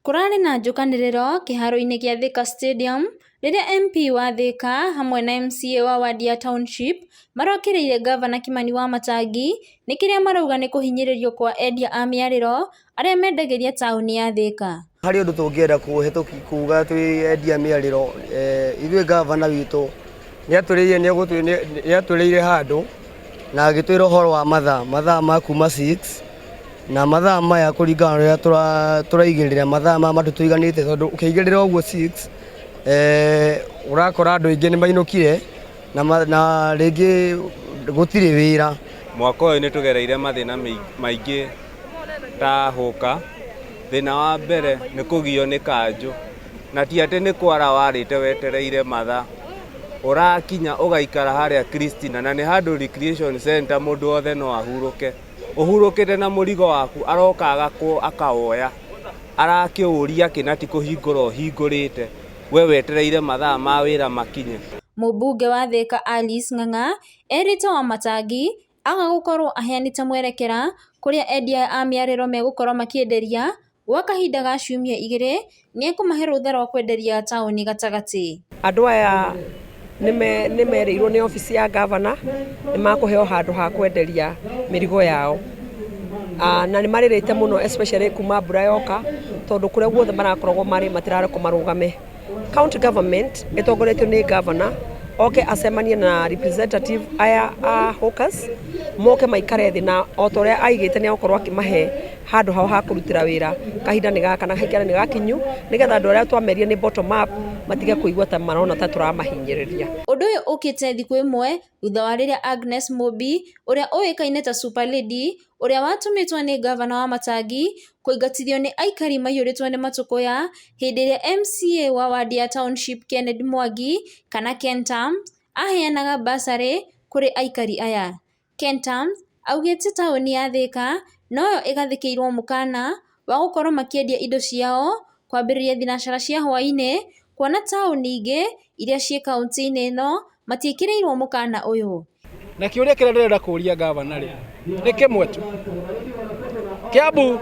Kũrarĩ na njũkanĩrĩro kĩharo-inĩ gĩa Thika Stadium rĩrĩa MP wa Thika hamwe na MCA wa wadi ya Township marokĩrĩire Gavana Kimani Wamatangi nĩ kĩrĩa marauga nĩ kũhinyĩrĩrio kwa endia a mĩarĩro arĩa mendagĩria taũni ya Thika. Harĩ ũndũ tũngĩenda kuuga twĩ endia mĩarĩro, ithuĩ Gavana witũ nĩatwĩrĩire handũ na agĩtwĩra ũhoro wa mathaa ma kuma 6 na mathaa maya kũringana na ũrĩa tũraigĩrĩra mathaa maya matũiganĩte, tondũ ũkĩigĩrĩra ũguo 6 ũrakora andũ aingĩ nĩ mainũkire na rĩngĩ gũtirĩ wĩra. Mwaka ũyũ nĩ tũgereire mathĩna maingĩ ta hũka. Thĩna wa mbere nĩ kũgio nĩ kanjũ, na ti atĩ nĩ kwara warĩte wetereire mathaa, ũrakinya ũgaikara harĩa Christina na nĩ handũ recreation center, mũndũ wothe no ahurũke. Ũhurũkĩte na mũrigo waku aroka akawoya, arakĩũria kĩna ti kũhingũra ũhingũrĩte, we wetereire mathaa ma wĩra makinye. Mũmbunge wa Thika Alice Ng'ang'a erĩte Wamatangi aga gũkorwo aheanĩte mwerekera kũrĩa endia a mĩarĩro megũkorwo makĩenderia gwa kahinda ga ciumia 2, nĩ ekũmahe rũtha rwa kwenderia taũni gatagatĩ. Andũ aya nĩ merĩirwo nĩ obici ya Gavana nĩ makũheo handũ ha kwenderia mĩrigo yao, na nĩ marĩrĩte mũno especially kuma mbura yoka, tondũ kũrĩa guothe marakoragwo marĩ matirarekwo marũgame. County government ĩtongoretio nĩ Gavana oke acemanie na representative aya a hawkers, moke maikare thĩ na o ta ũrĩa aigĩte nĩ agũkorwo akĩmahe handũ hao ha kũrutĩra wĩra kahinda nĩ gaka na kahinda nĩ gakinyu, nĩgetha andũ arĩa twameria nĩ bottom up matige kũigua ta marona ta tũramahinyĩrĩria. Ũndũ ũyũ ũkĩte thikũ ĩmwe thutha wa rĩrĩa Agnes Mũmbi ũrĩa ũĩkaine ta Super Lady ũrĩa watũmĩtwo nĩ Gavana Wamatangi kũingatithio nĩ aikari maiyũrĩtwo nĩ matũkũya hĩndĩ ĩrĩa MCA wa wadi ya Township Kennedy Mwangi kana Ken Tams aheanaga basarĩ kũrĩ aikari aya. Ken Tams augĩte taũni ya Thika noyo ĩgathĩkĩirwo mũkana wa gũkorwo makĩendia indo ciao kwambĩrĩria thinacara cia hwaĩ-inĩ, kuona taũni ingĩ iria ciĩ kaunti-inĩ ĩno matiĩkĩrĩirwo mũkana ũyũ. Na kĩũria kĩrĩa ndĩrenda kũria Gavana rĩ nĩ kĩmwe tu. Kiambu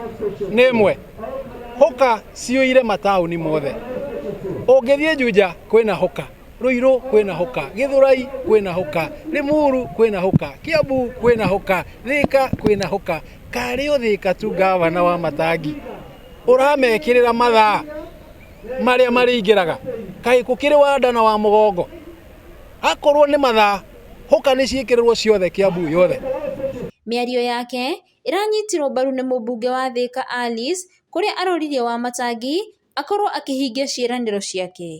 nĩ ĩmwe, hũka ciũire mataũni mothe. Ũngĩthiĩ Juja kwĩna hũka, Ruiru kwĩna hũka, Gĩthũrai kwĩna hũka, Limuru kwĩna hũka, Kiambu kwĩna hũka, Thika kwĩna hũka. Karĩ o Thika tu Gavana Wamatangi ũramekĩrĩra mathaa marĩa marĩingĩraga, kaĩ gũkĩrĩ wanda na wa mũgongo? Akorwo nĩ mathaa, hũka nĩ ciĩkĩrĩrwo ciothe Kiambu yothe. Mĩario yake ĩranyitirwo mbaru nĩ mũmbunge wa Thika Alice kũrĩa aroririe Wamatangi akorwo akĩhingia ciĩranĩro ciake.